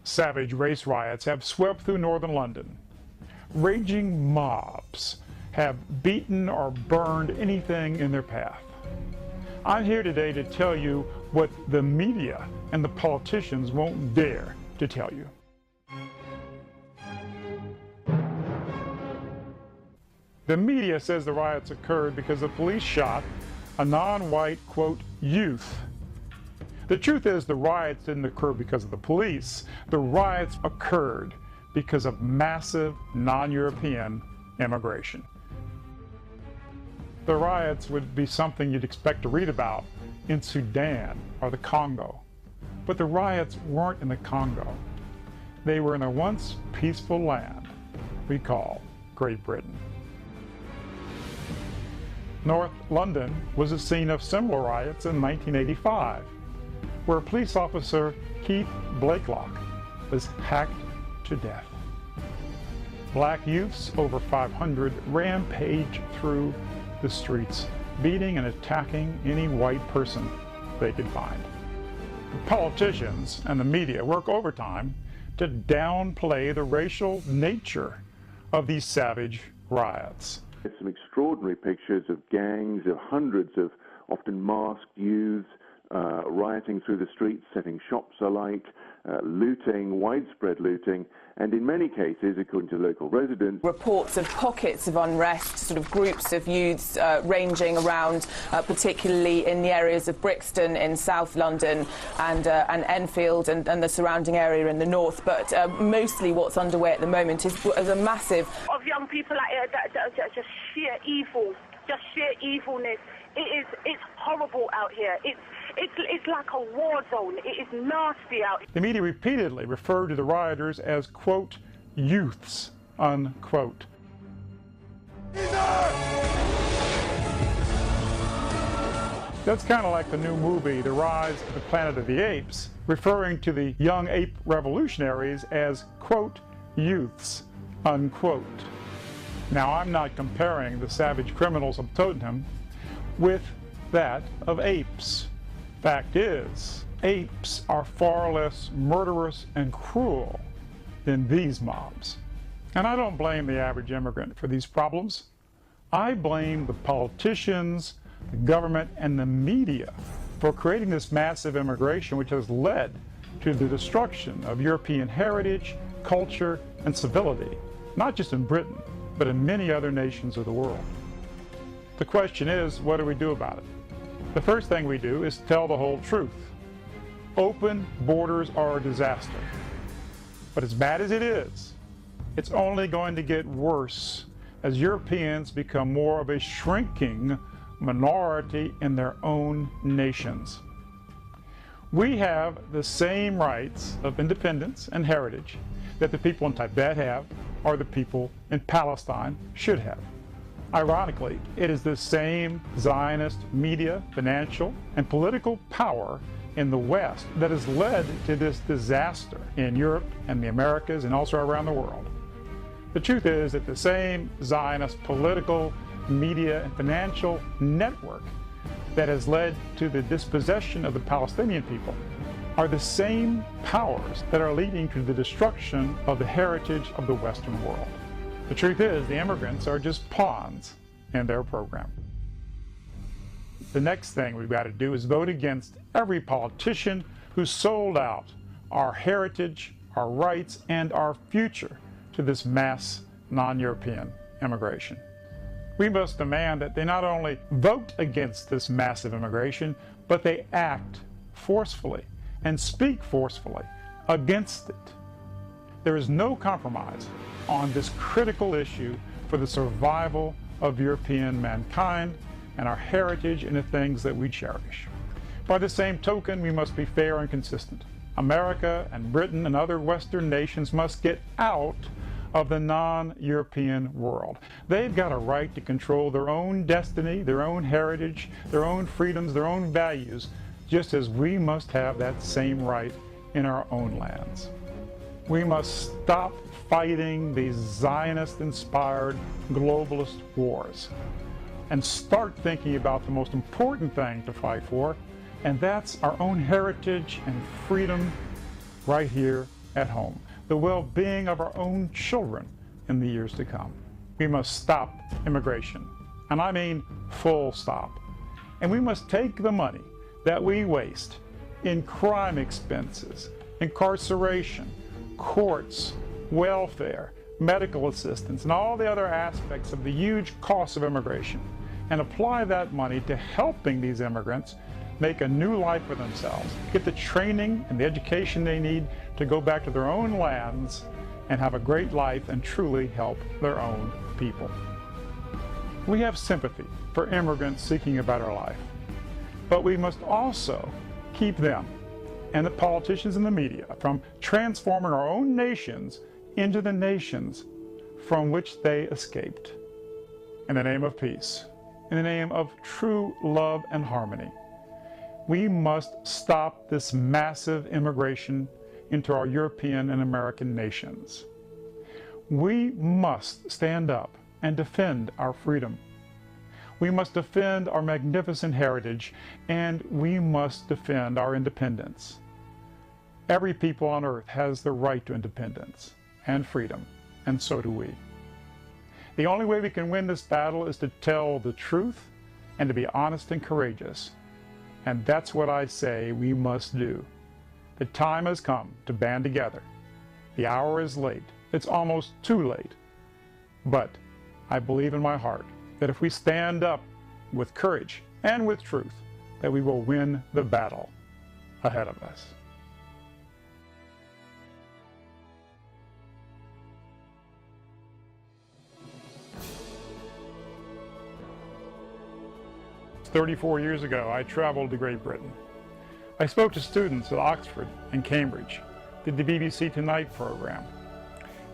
savage race riots have swept through northern London. Raging mobs have beaten or burned anything in their path. I'm here today to tell you what the media and the politicians won't dare to tell you. The media says the riots occurred because the police shot a non-white, quote, youth. The truth is the riots didn't occur because of the police. The riots occurred because of massive non-European immigration. The riots would be something you'd expect to read about in Sudan or the Congo. But the riots weren't in the Congo. They were in a once peaceful land we call Great Britain. North London was the scene of similar riots in 1985, where police officer Keith Blakelock was hacked to death. Black youths, over 500, rampaged through the streets, beating and attacking any white person they could find. The politicians and the media work overtime to downplay the racial nature of these savage riots. There's some extraordinary pictures of gangs of hundreds of often masked youths rioting through the streets, setting shops alight, looting, widespread looting, and in many cases, according to local residents, reports of pockets of unrest, sort of groups of youths ranging around, particularly in the areas of Brixton in South London and Enfield and the surrounding area in the north. But mostly what's underway at the moment is a massive of young people out here that are just sheer evil, just sheer evilness. It's horrible out here. It's like a war zone. It is nasty out here. The media repeatedly referred to the rioters as, quote, youths, unquote. That's kind of like the new movie, The Rise of the Planet of the Apes, referring to the young ape revolutionaries as, quote, youths, unquote. Now, I'm not comparing the savage criminals of Tottenham with that of apes. Fact is, apes are far less murderous and cruel than these mobs. And I don't blame the average immigrant for these problems. I blame the politicians, the government, and the media for creating this massive immigration which has led to the destruction of European heritage, culture, and civility, not just in Britain, but in many other nations of the world. The question is, what do we do about it? The first thing we do is tell the whole truth. Open borders are a disaster. But as bad as it is, it's only going to get worse as Europeans become more of a shrinking minority in their own nations. We have the same rights of independence and heritage that the people in Tibet have, or the people in Palestine should have. Ironically, it is the same Zionist media, financial, and political power in the West that has led to this disaster in Europe and the Americas and also around the world. The truth is that the same Zionist political, media, and financial network that has led to the dispossession of the Palestinian people are the same powers that are leading to the destruction of the heritage of the Western world. The truth is, the immigrants are just pawns in their program. The next thing we've got to do is vote against every politician who sold out our heritage, our rights, and our future to this mass non-European immigration. We must demand that they not only vote against this massive immigration, but they act forcefully and speak forcefully against it. There is no compromise on this critical issue for the survival of European mankind and our heritage and the things that we cherish. By the same token, we must be fair and consistent. America and Britain and other Western nations must get out of the non-European world. They've got a right to control their own destiny, their own heritage, their own freedoms, their own values, just as we must have that same right in our own lands. We must stop fighting these Zionist-inspired globalist wars and start thinking about the most important thing to fight for, and that's our own heritage and freedom right here at home, the well-being of our own children in the years to come. We must stop immigration, and I mean full stop. And we must take the money that we waste in crime expenses, incarceration, courts, welfare, medical assistance, and all the other aspects of the huge cost of immigration, and apply that money to helping these immigrants make a new life for themselves, get the training and the education they need to go back to their own lands and have a great life and truly help their own people. We have sympathy for immigrants seeking a better life, but we must also keep them and the politicians and the media from transforming our own nations into the nations from which they escaped. In the name of peace, in the name of true love and harmony, we must stop this massive immigration into our European and American nations. We must stand up and defend our freedom. We must defend our magnificent heritage, and we must defend our independence. Every people on earth has the right to independence and freedom, and so do we. The only way we can win this battle is to tell the truth and to be honest and courageous. And that's what I say we must do. The time has come to band together. The hour is late. It's almost too late. But I believe in my heart that if we stand up with courage and with truth, that we will win the battle ahead of us. "34 years ago, I traveled to Great Britain. I spoke to students at Oxford and Cambridge, did the BBC Tonight program,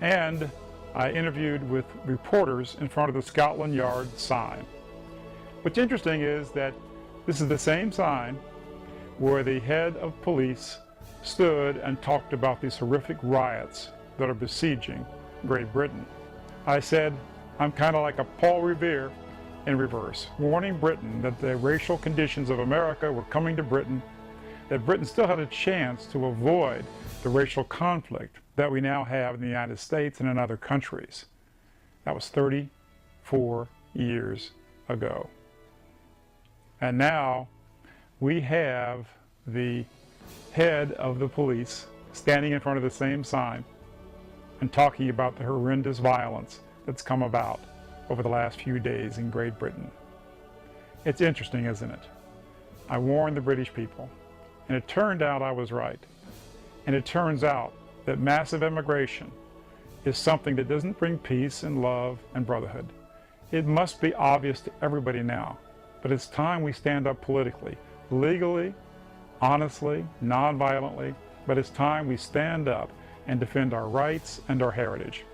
and I interviewed with reporters in front of the Scotland Yard sign. What's interesting is that this is the same sign where the head of police stood and talked about these horrific riots that are besieging Great Britain. I said, I'm kind of like a Paul Revere in reverse, warning Britain that the racial conditions of America were coming to Britain, that Britain still had a chance to avoid the racial conflict that we now have in the United States and in other countries. That was 34 years ago. And now we have the head of the police standing in front of the same sign and talking about the horrendous violence that's come about over the last few days in Great Britain. It's interesting, isn't it? I warned the British people, and it turned out I was right. And it turns out that massive immigration is something that doesn't bring peace and love and brotherhood. It must be obvious to everybody now, but it's time we stand up politically, legally, honestly, non-violently, but it's time we stand up and defend our rights and our heritage.